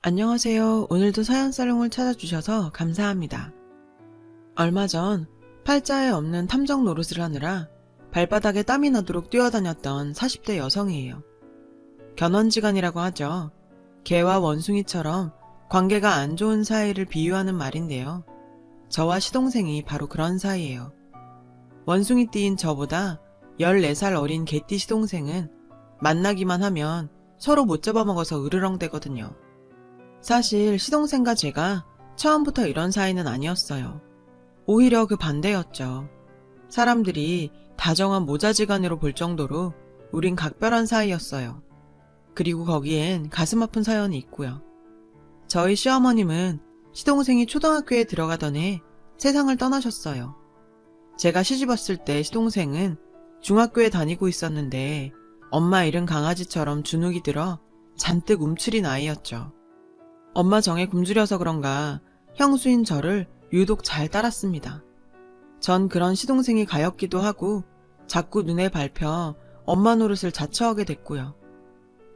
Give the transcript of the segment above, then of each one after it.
안녕하세요. 오늘도 사연살롱을 찾아주셔서 감사합니다. 얼마 전 팔자에 없는 탐정 노릇을 하느라 발바닥에 땀이 나도록 뛰어다녔던 40대 여성이에요. 견원지간이라고 하죠. 개와 원숭이처럼 관계가 안 좋은 사이를 비유하는 말인데요. 저와 시동생이 바로 그런 사이예요. 원숭이띠인 저보다 14살 어린 개띠 시동생은 만나기만 하면 서로 못 잡아먹어서 으르렁대거든요. 사실 시동생과 제가 처음부터 이런 사이는 아니었어요. 오히려 그 반대였죠. 사람들이 다정한 모자지간으로 볼 정도로 우린 각별한 사이였어요. 그리고 거기엔 가슴 아픈 사연이 있고요. 저희 시어머님은 시동생이 초등학교에 들어가던 해 세상을 떠나셨어요. 제가 시집왔을 때 시동생은 중학교에 다니고 있었는데 엄마 잃은 강아지처럼 주눅이 들어 잔뜩 움츠린 아이였죠. 엄마 정에 굶주려서 그런가 형수인 저를 유독 잘 따랐습니다. 전 그런 시동생이 가엾기도 하고 자꾸 눈에 밟혀 엄마 노릇을 자처하게 됐고요.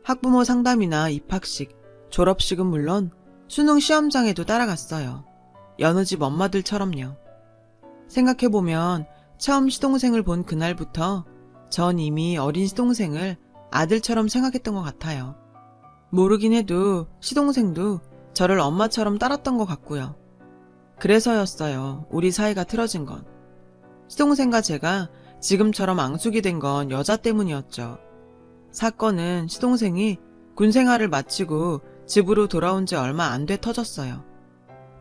학부모 상담이나 입학식, 졸업식은 물론 수능 시험장에도 따라갔어요. 여느 집 엄마들처럼요. 생각해보면 처음 시동생을 본 그날부터 전 이미 어린 시동생을 아들처럼 생각했던 것 같아요. 모르긴 해도 시동생도 저를 엄마처럼 따랐던 것 같고요. 그래서였어요. 우리 사이가 틀어진 건. 시동생과 제가 지금처럼 앙숙이 된 건 여자 때문이었죠. 사건은 시동생이 군생활을 마치고 집으로 돌아온 지 얼마 안 돼 터졌어요.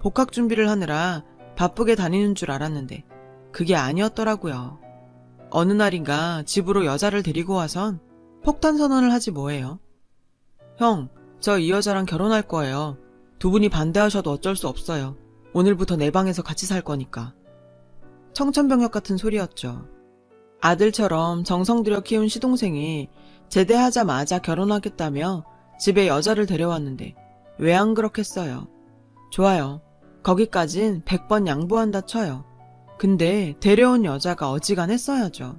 복학 준비를 하느라 바쁘게 다니는 줄 알았는데 그게 아니었더라고요. 어느 날인가 집으로 여자를 데리고 와선 폭탄 선언을 하지 뭐예요. 형, 저 이 여자랑 결혼할 거예요. 두 분이 반대하셔도 어쩔 수 없어요. 오늘부터 내 방에서 같이 살 거니까. 청천벽력 같은 소리였죠. 아들처럼 정성 들여 키운 시동생이 제대하자마자 결혼하겠다며 집에 여자를 데려왔는데 왜 안 그렇겠어요. 좋아요. 거기까진 100번 양보한다 쳐요. 근데 데려온 여자가 어지간했어야죠.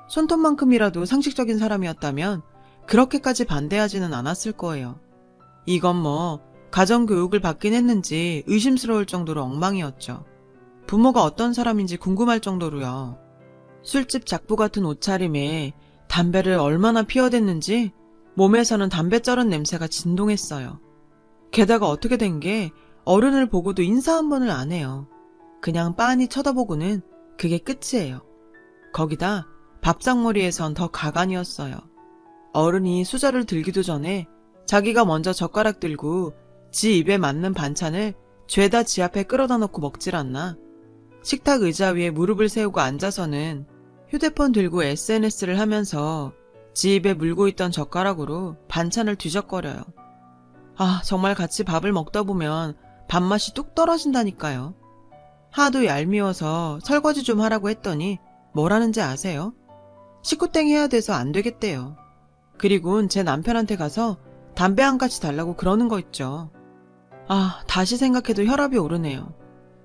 손톱만큼이라도 상식적인 사람이었다면 그렇게까지 반대하지는 않았을 거예요. 이건 뭐 가정교육을 받긴 했는지 의심스러울 정도로 엉망이었죠. 부모가 어떤 사람인지 궁금할 정도로요. 술집 작부 같은 옷차림에 담배를 얼마나 피워댔는지 몸에서는 담배 쩔은 냄새가 진동했어요. 게다가 어떻게 된 게 어른을 보고도 인사 한 번을 안 해요. 그냥 빤히 쳐다보고는 그게 끝이에요. 거기다 밥상머리에선 더 가관이었어요. 어른이 수저를 들기도 전에 자기가 먼저 젓가락 들고 지 입에 맞는 반찬을 죄다 지 앞에 끌어다 놓고 먹질 않나. 식탁 의자 위에 무릎을 세우고 앉아서는 휴대폰 들고 SNS를 하면서 지 입에 물고 있던 젓가락으로 반찬을 뒤적거려요. 아, 정말 같이 밥을 먹다 보면 밥맛이 뚝 떨어진다니까요. 하도 얄미워서 설거지 좀 하라고 했더니 뭐라는지 아세요? 식구땡 해야 돼서 안 되겠대요. 그리고는 제 남편한테 가서 담배 한 가지 달라고 그러는 거 있죠. 아, 다시 생각해도 혈압이 오르네요.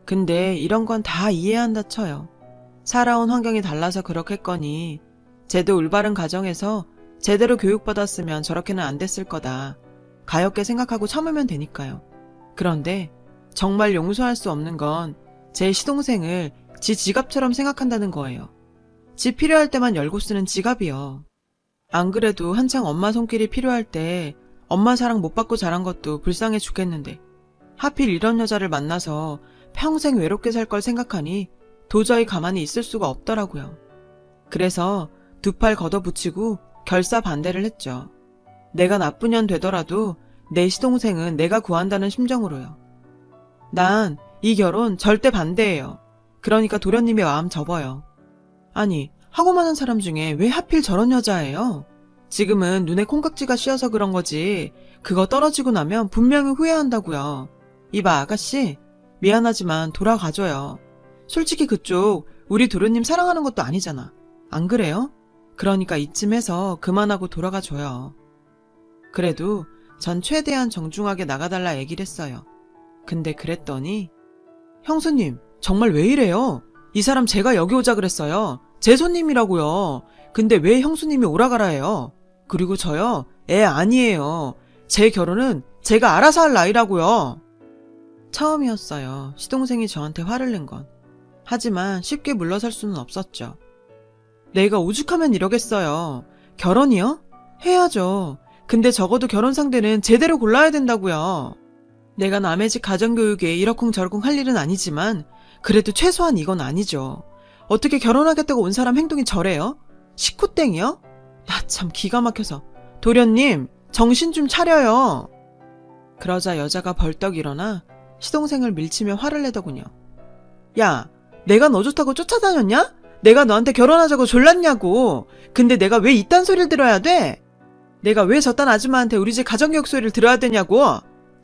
근데 이런 건 다 이해한다 쳐요. 살아온 환경이 달라서 그렇겠거니 쟤도 올바른 가정에서 제대로 교육받았으면 저렇게는 안 됐을 거다. 가엾게 생각하고 참으면 되니까요. 그런데 정말 용서할 수 없는 건 제 시동생을 지 지갑처럼 생각한다는 거예요. 지 필요할 때만 열고 쓰는 지갑이요. 안 그래도 한창 엄마 손길이 필요할 때 엄마 사랑 못 받고 자란 것도 불쌍해 죽겠는데 하필 이런 여자를 만나서 평생 외롭게 살 걸 생각하니 도저히 가만히 있을 수가 없더라고요. 그래서 두 팔 걷어붙이고 결사 반대를 했죠. 내가 나쁜 년 되더라도 내 시동생은 내가 구한다는 심정으로요. 난 이 결혼 절대 반대예요. 그러니까 도련님의 마음 접어요. 아니, 하고 많은 사람 중에 왜 하필 저런 여자예요? 지금은 눈에 콩깍지가 씌어서 그런 거지 그거 떨어지고 나면 분명히 후회한다고요. 이봐 아가씨, 미안하지만 돌아가줘요. 솔직히 그쪽 우리 도련님 사랑하는 것도 아니잖아. 안 그래요? 그러니까 이쯤에서 그만하고 돌아가줘요. 그래도 전 최대한 정중하게 나가달라 얘기를 했어요. 근데 그랬더니 형수님 정말 왜 이래요? 이 사람 제가 여기 오자 그랬어요. 제 손님이라고요. 근데 왜 형수님이 오라가라 해요? 그리고 저요 애 아니에요. 제 결혼은 제가 알아서 할 나이라고요. 처음이었어요. 시동생이 저한테 화를 낸 건. 하지만 쉽게 물러설 수는 없었죠. 내가 오죽하면 이러겠어요. 결혼이요? 해야죠. 근데 적어도 결혼 상대는 제대로 골라야 된다고요. 내가 남의 집 가정교육에 이러쿵저러쿵 할 일은 아니지만 그래도 최소한 이건 아니죠. 어떻게 결혼하겠다고 온 사람 행동이 저래요? 식구땡이요? 나 참 기가 막혀서. 도련님, 정신 좀 차려요. 그러자 여자가 벌떡 일어나 시동생을 밀치며 화를 내더군요. 야, 내가 너 좋다고 쫓아다녔냐? 내가 너한테 결혼하자고 졸랐냐고. 근데 내가 왜 이딴 소리를 들어야 돼? 내가 왜 저딴 아줌마한테 우리 집 가정교육 소리를 들어야 되냐고.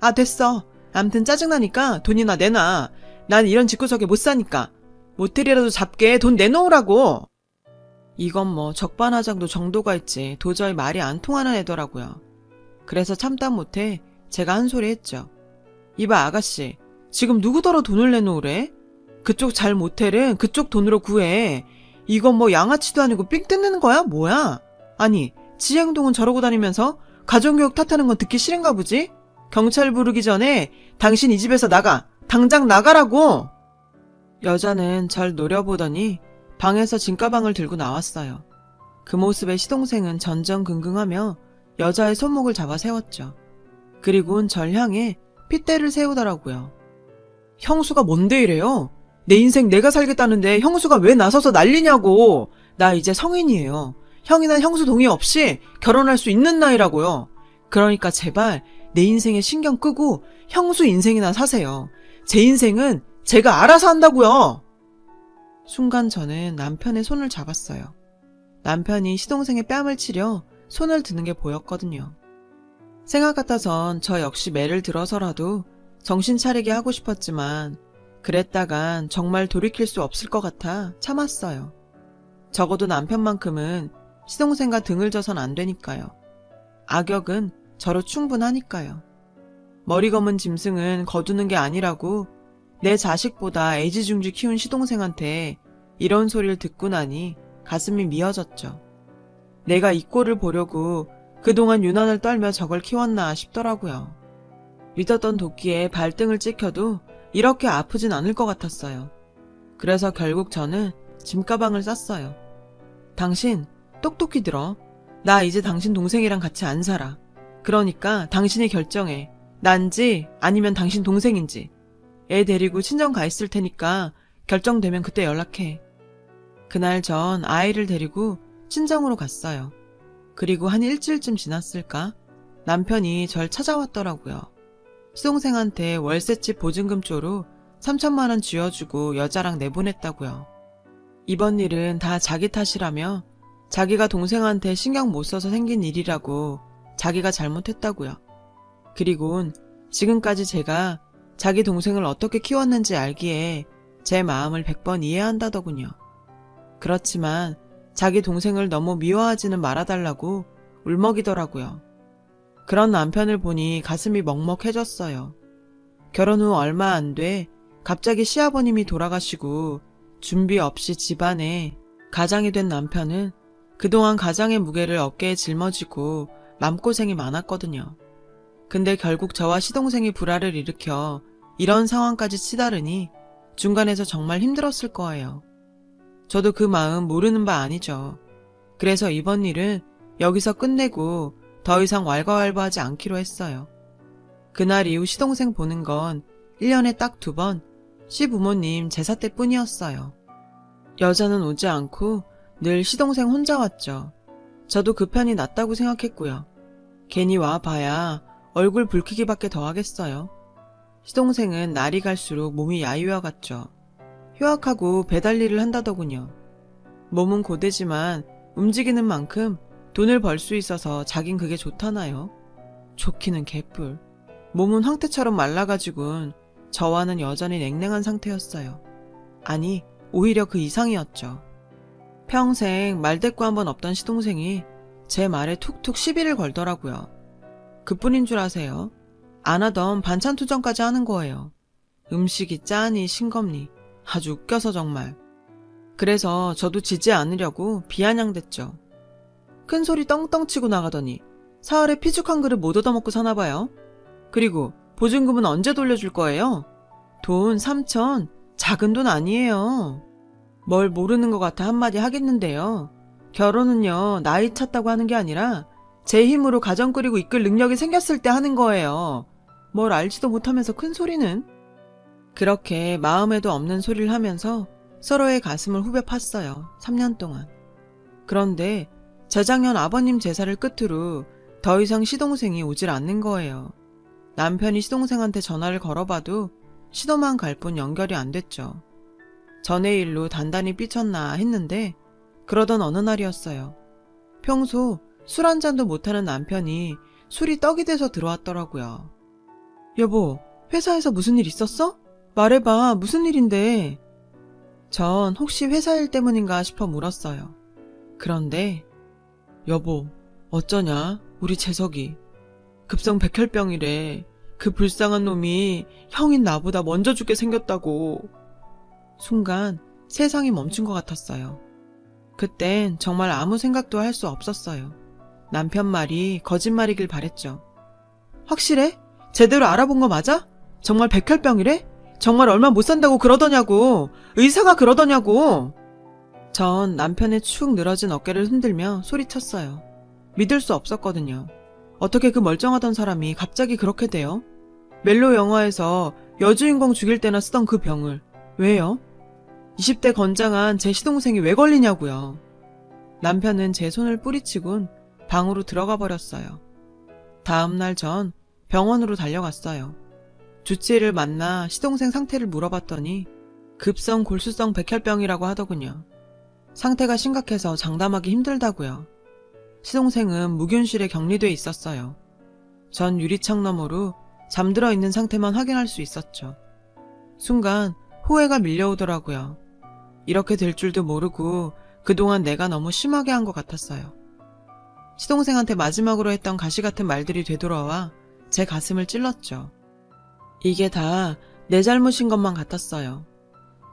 아, 됐어. 암튼 짜증나니까 돈이나 내놔. 난 이런 집구석에 못 사니까. 모텔이라도 잡게 돈 내놓으라고. 이건 뭐 적반하장도 정도가 있지 도저히 말이 안 통하는 애더라고요. 그래서 참다 못해 제가 한 소리 했죠. 이봐 아가씨, 지금 누구더러 돈을 내놓으래? 그쪽 잘 모텔은 그쪽 돈으로 구해. 이건 뭐 양아치도 아니고 삥 뜯는 거야? 뭐야? 아니, 지 행동은 저러고 다니면서 가정교육 탓하는 건 듣기 싫은가 보지? 경찰 부르기 전에 당신 이 집에서 나가. 당장 나가라고! 여자는 절 노려보더니 방에서 짐가방을 들고 나왔어요. 그 모습에 시동생은 전전긍긍하며 여자의 손목을 잡아 세웠죠. 그리고는 절 향해 핏대를 세우더라고요. 형수가 뭔데 이래요? 내 인생 내가 살겠다는데 형수가 왜 나서서 난리냐고. 나 이제 성인이에요. 형이나 형수 동의 없이 결혼할 수 있는 나이라고요. 그러니까 제발 내 인생에 신경 끄고 형수 인생이나 사세요. 제 인생은 제가 알아서 한다고요. 순간 저는 남편의 손을 잡았어요. 남편이 시동생의 뺨을 치려 손을 드는 게 보였거든요. 생각 같아선 저 역시 매를 들어서라도 정신 차리게 하고 싶었지만 그랬다간 정말 돌이킬 수 없을 것 같아 참았어요. 적어도 남편만큼은 시동생과 등을 져선 안 되니까요. 악역은 저로 충분하니까요. 머리 검은 짐승은 거두는 게 아니라고 내 자식보다 애지중지 키운 시동생한테 이런 소리를 듣고 나니 가슴이 미어졌죠. 내가 이 꼴을 보려고 그동안 유난을 떨며 저걸 키웠나 싶더라고요. 믿었던 도끼에 발등을 찍혀도 이렇게 아프진 않을 것 같았어요. 그래서 결국 저는 짐가방을 쌌어요. 당신 똑똑히 들어. 나 이제 당신 동생이랑 같이 안 살아. 그러니까 당신이 결정해. 난지 아니면 당신 동생인지. 애 데리고 친정 가 있을 테니까 결정되면 그때 연락해. 그날 전 아이를 데리고 친정으로 갔어요. 그리고 한 일주일쯤 지났을까? 남편이 절 찾아왔더라고요. 시동생한테 월세집 보증금 쪼로 3천만 원 쥐어주고 여자랑 내보냈다고요. 이번 일은 다 자기 탓이라며 자기가 동생한테 신경 못 써서 생긴 일이라고 자기가 잘못했다고요. 그리곤 지금까지 제가 자기 동생을 어떻게 키웠는지 알기에 제 마음을 100번 이해한다더군요. 그렇지만 자기 동생을 너무 미워하지는 말아달라고 울먹이더라고요. 그런 남편을 보니 가슴이 먹먹해졌어요. 결혼 후 얼마 안 돼 갑자기 시아버님이 돌아가시고 준비 없이 집안에 가장이 된 남편은 그동안 가장의 무게를 어깨에 짊어지고 맘고생이 많았거든요. 근데 결국 저와 시동생이 불화를 일으켜 이런 상황까지 치다르니 중간에서 정말 힘들었을 거예요. 저도 그 마음 모르는 바 아니죠. 그래서 이번 일은 여기서 끝내고 더 이상 왈가왈부하지 않기로 했어요. 그날 이후 시동생 보는 건 1년에 딱 2번 시부모님 제사 때뿐이었어요. 여자는 오지 않고 늘 시동생 혼자 왔죠. 저도 그 편이 낫다고 생각했고요. 괜히 와봐야 얼굴 붉히기밖에 더 하겠어요. 시동생은 날이 갈수록 몸이 야유어 갔죠. 휴학하고 배달 일을 한다더군요. 몸은 고되지만 움직이는 만큼 돈을 벌 수 있어서 자긴 그게 좋다나요? 좋기는 개뿔. 몸은 황태처럼 말라가지고는 저와는 여전히 냉랭한 상태였어요. 아니, 오히려 그 이상이었죠. 평생 말대꾸 한 번 없던 시동생이 제 말에 툭툭 시비를 걸더라고요. 그뿐인 줄 아세요? 안 하던 반찬 투정까지 하는 거예요. 음식이 짜니 싱겁니 아주 웃겨서 정말. 그래서 저도 지지 않으려고 비아냥댔죠. 큰 소리 떵떵 치고 나가더니 사흘에 피죽 한 그릇 못 얻어먹고 사나봐요. 그리고 보증금은 언제 돌려줄 거예요? 돈 3천, 작은 돈 아니에요. 뭘 모르는 것 같아 한마디 하겠는데요. 결혼은요, 나이 찼다고 하는 게 아니라 제 힘으로 가정 꾸리고 이끌 능력이 생겼을 때 하는 거예요. 뭘 알지도 못하면서 큰 소리는? 그렇게 마음에도 없는 소리를 하면서 서로의 가슴을 후벼 팠어요. 3년 동안. 그런데 재작년 아버님 제사를 끝으로 더 이상 시동생이 오질 않는 거예요. 남편이 시동생한테 전화를 걸어봐도 시도만 갈 뿐 연결이 안 됐죠. 전의 일로 단단히 삐쳤나 했는데 그러던 어느 날이었어요. 평소 술 한 잔도 못하는 남편이 술이 떡이 돼서 들어왔더라고요. 여보, 회사에서 무슨 일 있었어? 말해봐, 무슨 일인데? 전 혹시 회사 일 때문인가 싶어 물었어요. 그런데 여보, 어쩌냐? 우리 재석이. 급성 백혈병이래. 그 불쌍한 놈이 형인 나보다 먼저 죽게 생겼다고. 순간 세상이 멈춘 것 같았어요. 그땐 정말 아무 생각도 할 수 없었어요. 남편 말이 거짓말이길 바랬죠. 확실해? 제대로 알아본 거 맞아? 정말 백혈병이래? 정말 얼마 못 산다고 그러더냐고. 의사가 그러더냐고. 전 남편의 축 늘어진 어깨를 흔들며 소리쳤어요. 믿을 수 없었거든요. 어떻게 그 멀쩡하던 사람이 갑자기 그렇게 돼요? 멜로 영화에서 여주인공 죽일 때나 쓰던 그 병을 왜요? 20대 건장한 제 시동생이 왜 걸리냐고요. 남편은 제 손을 뿌리치곤 방으로 들어가 버렸어요. 다음날 전 병원으로 달려갔어요. 주치의를 만나 시동생 상태를 물어봤더니 급성 골수성 백혈병이라고 하더군요. 상태가 심각해서 장담하기 힘들다고요. 시동생은 무균실에 격리돼 있었어요. 전 유리창 너머로 잠들어 있는 상태만 확인할 수 있었죠. 순간 후회가 밀려오더라고요. 이렇게 될 줄도 모르고 그동안 내가 너무 심하게 한 것 같았어요. 시동생한테 마지막으로 했던 가시 같은 말들이 되돌아와 제 가슴을 찔렀죠. 이게 다 내 잘못인 것만 같았어요.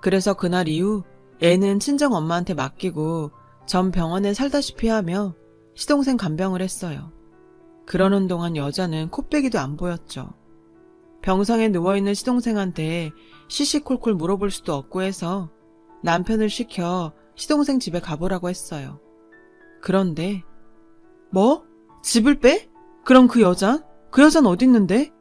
그래서 그날 이후 애는 친정 엄마한테 맡기고 전 병원에 살다시피 하며 시동생 간병을 했어요. 그러는 동안 여자는 코빼기도 안 보였죠. 병상에 누워있는 시동생한테 시시콜콜 물어볼 수도 없고 해서 남편을 시켜 시동생 집에 가보라고 했어요. 그런데 뭐? 집을 빼? 그럼 그 여잔? 그 여잔 어디 있는데?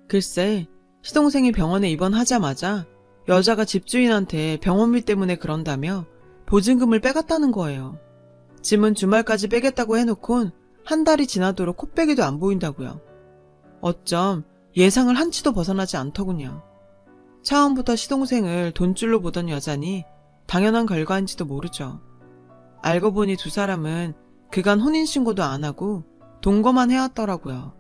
글쎄, 시동생이 병원에 입원하자마자 여자가 집주인한테 병원비 때문에 그런다며 보증금을 빼갔다는 거예요. 짐은 주말까지 빼겠다고 해놓곤 한 달이 지나도록 코빼기도 안 보인다고요. 어쩜 예상을 한치도 벗어나지 않더군요. 처음부터 시동생을 돈줄로 보던 여자니 당연한 결과인지도 모르죠. 알고 보니 두 사람은 그간 혼인신고도 안 하고 동거만 해왔더라고요.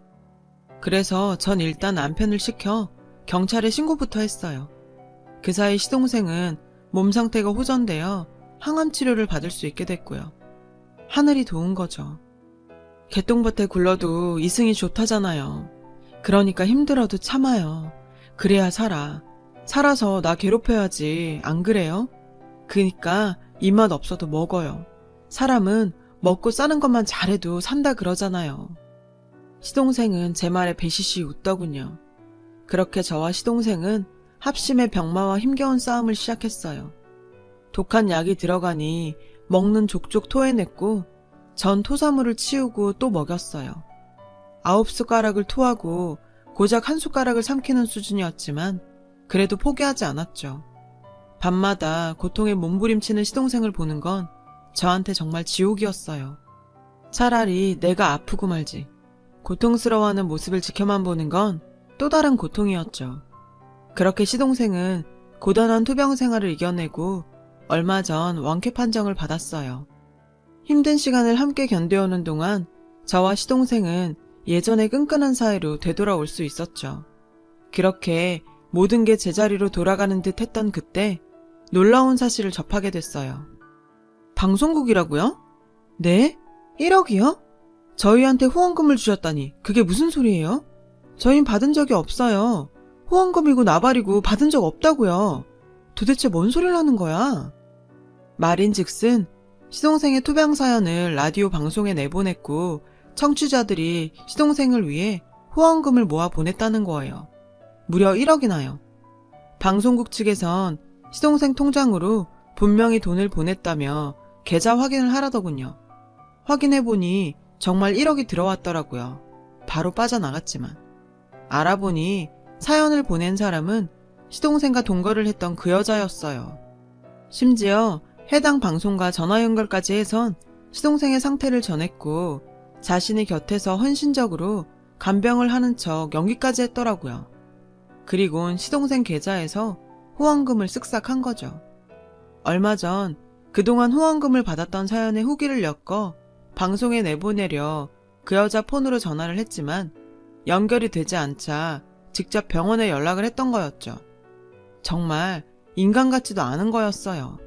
그래서 전 일단 남편을 시켜 경찰에 신고부터 했어요. 그 사이 시동생은 몸 상태가 호전되어 항암 치료를 받을 수 있게 됐고요. 하늘이 도운 거죠. 개똥밭에 굴러도 이승이 좋다잖아요. 그러니까 힘들어도 참아요. 그래야 살아. 살아서 나 괴롭혀야지. 안 그래요? 그니까 입맛 없어도 먹어요. 사람은 먹고 싸는 것만 잘해도 산다 그러잖아요. 시동생은 제 말에 배시시 웃더군요. 그렇게 저와 시동생은 합심의 병마와 힘겨운 싸움을 시작했어요. 독한 약이 들어가니 먹는 족족 토해냈고 전 토사물을 치우고 또 먹였어요. 9숟가락을 토하고 고작 1숟가락을 삼키는 수준이었지만 그래도 포기하지 않았죠. 밤마다 고통에 몸부림치는 시동생을 보는 건 저한테 정말 지옥이었어요. 차라리 내가 아프고 말지. 고통스러워하는 모습을 지켜만 보는 건 또 다른 고통이었죠. 그렇게 시동생은 고단한 투병 생활을 이겨내고 얼마 전 원쾌 판정을 받았어요. 힘든 시간을 함께 견뎌오는 동안 저와 시동생은 예전의 끈끈한 사이로 되돌아올 수 있었죠. 그렇게 모든 게 제자리로 돌아가는 듯 했던 그때 놀라운 사실을 접하게 됐어요. 방송국이라고요? 네? 1억이요? 저희한테 후원금을 주셨다니 그게 무슨 소리예요? 저희는 받은 적이 없어요. 후원금이고 나발이고 받은 적 없다고요. 도대체 뭔 소리를 하는 거야? 말인즉슨 시동생의 투병 사연을 라디오 방송에 내보냈고 청취자들이 시동생을 위해 후원금을 모아 보냈다는 거예요. 무려 1억이나요. 방송국 측에선 시동생 통장으로 분명히 돈을 보냈다며 계좌 확인을 하라더군요. 확인해보니 정말 1억이 들어왔더라고요. 바로 빠져나갔지만. 알아보니 사연을 보낸 사람은 시동생과 동거를 했던 그 여자였어요. 심지어 해당 방송과 전화 연결까지 해선 시동생의 상태를 전했고 자신의 곁에서 헌신적으로 간병을 하는 척 연기까지 했더라고요. 그리곤 시동생 계좌에서 후원금을 쓱싹한 거죠. 얼마 전 그동안 후원금을 받았던 사연의 후기를 엮어 방송에 내보내려 그 여자 폰으로 전화를 했지만 연결이 되지 않자 직접 병원에 연락을 했던 거였죠. 정말 인간 같지도 않은 거였어요.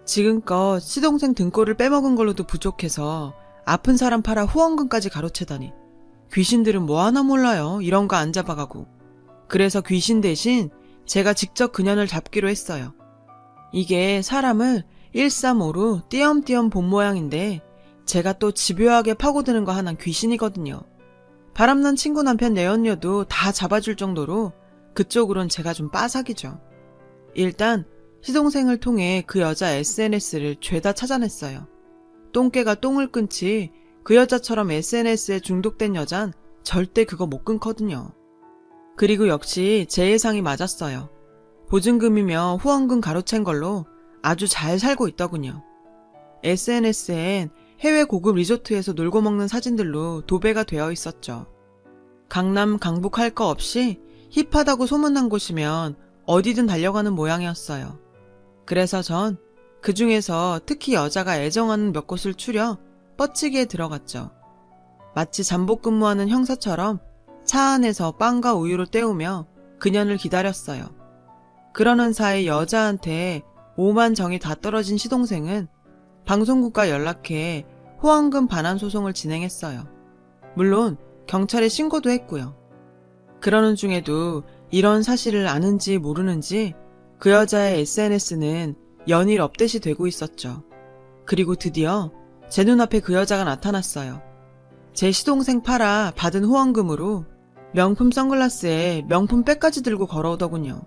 지금껏 시동생 등골을 빼먹은 걸로도 부족해서 아픈 사람 팔아 후원금까지 가로채다니. 귀신들은 뭐 하나 몰라요. 이런 거 안 잡아가고. 그래서 귀신 대신 제가 직접 그년을 잡기로 했어요. 이게 사람을 135로 띄엄띄엄 본 모양인데 제가 또 집요하게 파고드는 거 하나는 귀신이거든요. 바람난 친구 남편 내연녀도 다 잡아줄 정도로 그쪽으론 제가 좀 빠삭이죠. 일단 시동생을 통해 그 여자 SNS를 죄다 찾아냈어요. 똥개가 똥을 끊지 그 여자처럼 SNS에 중독된 여잔 절대 그거 못 끊거든요. 그리고 역시 제 예상이 맞았어요. 보증금이며 후원금 가로챈 걸로 아주 잘 살고 있더군요. SNS엔 해외 고급 리조트에서 놀고 먹는 사진들로 도배가 되어 있었죠. 강남 강북 할 거 없이 힙하다고 소문난 곳이면 어디든 달려가는 모양이었어요. 그래서 전 그 중에서 특히 여자가 애정하는 몇 곳을 추려 뻗치기에 들어갔죠. 마치 잠복 근무하는 형사처럼 차 안에서 빵과 우유를 때우며 그년을 기다렸어요. 그러는 사이 여자한테 오만 정이 다 떨어진 시동생은 방송국과 연락해 후원금 반환 소송을 진행했어요. 물론 경찰에 신고도 했고요. 그러는 중에도 이런 사실을 아는지 모르는지 그 여자의 SNS는 연일 업데이트 되고 있었죠. 그리고 드디어 제 눈앞에 그 여자가 나타났어요. 제 시동생 팔아 받은 후원금으로 명품 선글라스에 명품 백까지 들고 걸어오더군요.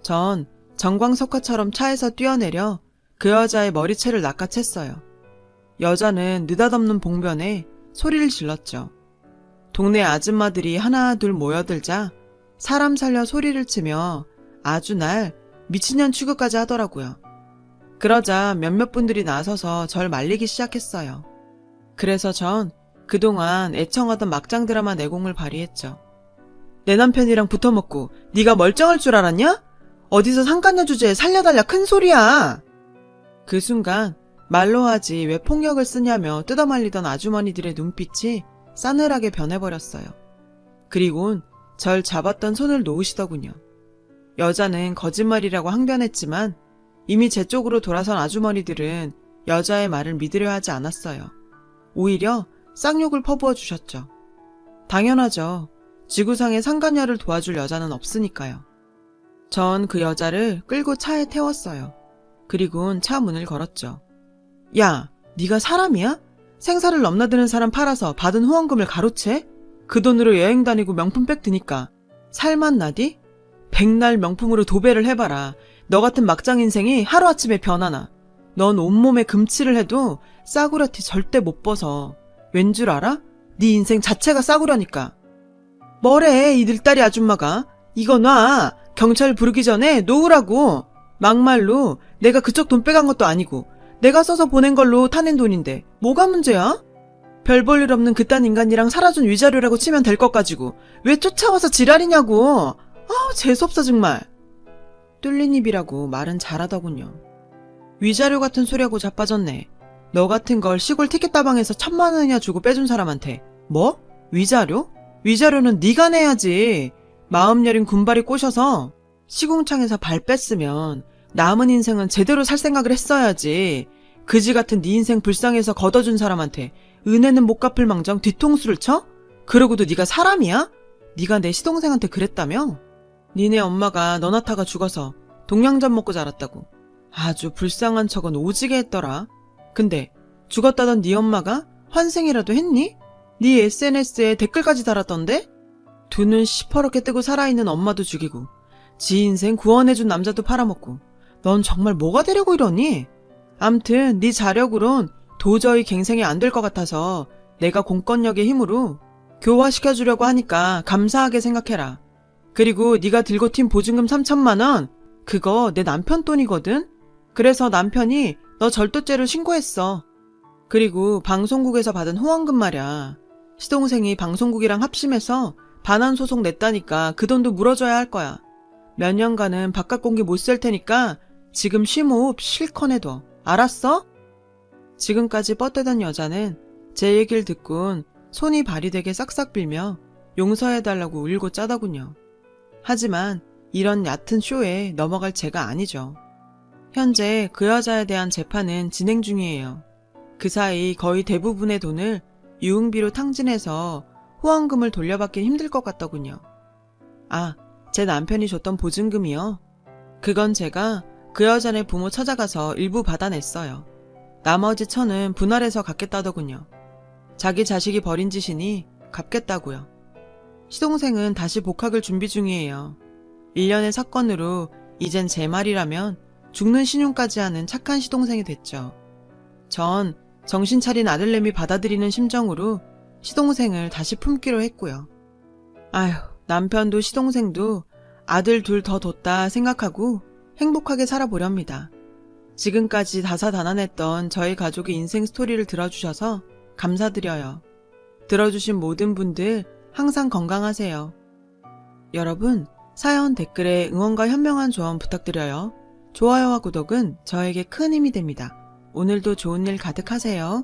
전 정광석화처럼 차에서 뛰어내려 그 여자의 머리채를 낚아챘어요. 여자는 느닷없는 봉변에 소리를 질렀죠. 동네 아줌마들이 하나 둘 모여들자 사람 살려 소리를 치며 아주 날 미친년 취급까지 하더라고요. 그러자 몇몇 분들이 나서서 절 말리기 시작했어요. 그래서 전 그동안 애청하던 막장 드라마 내공을 발휘했죠. 내 남편이랑 붙어먹고 네가 멀쩡할 줄 알았냐? 어디서 상간녀 주제에 살려달라 큰 소리야. 그 순간 말로 하지 왜 폭력을 쓰냐며 뜯어말리던 아주머니들의 눈빛이 싸늘하게 변해버렸어요. 그리곤 절 잡았던 손을 놓으시더군요. 여자는 거짓말이라고 항변했지만 이미 제 쪽으로 돌아선 아주머니들은 여자의 말을 믿으려 하지 않았어요. 오히려 쌍욕을 퍼부어 주셨죠. 당연하죠. 지구상에 상간녀를 도와줄 여자는 없으니까요. 전 그 여자를 끌고 차에 태웠어요. 그리곤 차 문을 걸었죠. 야, 네가 사람이야? 생사를 넘나드는 사람 팔아서 받은 후원금을 가로채? 그 돈으로 여행 다니고 명품백 드니까 살만 나디? 백날 명품으로 도배를 해봐라. 너 같은 막장 인생이 하루아침에 변하나. 넌 온몸에 금칠을 해도 싸구려티 절대 못 벗어. 왠 줄 알아? 네 인생 자체가 싸구려니까. 뭐래 이 늘다리 아줌마가. 이거 놔. 경찰 부르기 전에 놓으라고. 막말로 내가 그쪽 돈 빼간 것도 아니고 내가 써서 보낸 걸로 타낸 돈인데 뭐가 문제야? 별 볼 일 없는 그딴 인간이랑 살아준 위자료라고 치면 될 것 가지고 왜 쫓아와서 지랄이냐고. 재수없어 정말. 뚫린 입이라고 말은 잘하더군요. 위자료 같은 소리하고 자빠졌네. 너 같은 걸 시골 티켓다방에서 1,000만 원이나 주고 빼준 사람한테 뭐? 위자료? 위자료는 네가 내야지. 마음 여린 군발이 꼬셔서 시궁창에서 발 뺐으면 남은 인생은 제대로 살 생각을 했어야지. 그지 같은 네 인생 불쌍해서 걷어준 사람한테 은혜는 못 갚을 망정 뒤통수를 쳐? 그러고도 네가 사람이야? 네가 내 시동생한테 그랬다며? 니네 엄마가 너나타가 죽어서 동양전 먹고 자랐다고. 아주 불쌍한 척은 오지게 했더라. 근데 죽었다던 네 엄마가 환생이라도 했니? 네 SNS에 댓글까지 달았던데? 두 눈 시퍼렇게 뜨고 살아있는 엄마도 죽이고 지 인생 구원해준 남자도 팔아먹고 넌 정말 뭐가 되려고 이러니? 암튼 네 자력으론 도저히 갱생이 안 될 것 같아서 내가 공권력의 힘으로 교화시켜주려고 하니까 감사하게 생각해라. 그리고 네가 들고 튄 보증금 3천만 원 그거 내 남편 돈이거든? 그래서 남편이 너 절도죄로 신고했어. 그리고 방송국에서 받은 후원금 말이야. 시동생이 방송국이랑 합심해서 반환 소송 냈다니까 그 돈도 물어줘야 할 거야. 몇 년간은 바깥 공기 못 쓸 테니까 지금 쉼호흡 실컷 해둬. 알았어? 지금까지 뻗대던 여자는 제 얘기를 듣곤 손이 발이 되게 싹싹 빌며 용서해달라고 울고 짜더군요. 하지만 이런 얕은 쇼에 넘어갈 제가 아니죠. 현재 그 여자에 대한 재판은 진행 중이에요. 그 사이 거의 대부분의 돈을 유흥비로 탕진해서 후원금을 돌려받긴 힘들 것 같더군요. 아, 제 남편이 줬던 보증금이요. 그건 제가 그 여자네 부모 찾아가서 일부 받아냈어요. 나머지 천은 분할해서 갚겠다더군요. 자기 자식이 벌인 짓이니 갚겠다고요. 시동생은 다시 복학을 준비 중이에요. 1년의 사건으로 이젠 제 말이라면 죽는 신용까지 하는 착한 시동생이 됐죠. 전 정신 차린 아들내미 받아들이는 심정으로 시동생을 다시 품기로 했고요. 아휴, 남편도 시동생도 아들 둘 더 뒀다 생각하고 행복하게 살아보렵니다. 지금까지 다사다난했던 저희 가족의 인생 스토리를 들어주셔서 감사드려요. 들어주신 모든 분들 항상 건강하세요. 여러분, 사연 댓글에 응원과 현명한 조언 부탁드려요. 좋아요와 구독은 저에게 큰 힘이 됩니다. 오늘도 좋은 일 가득하세요.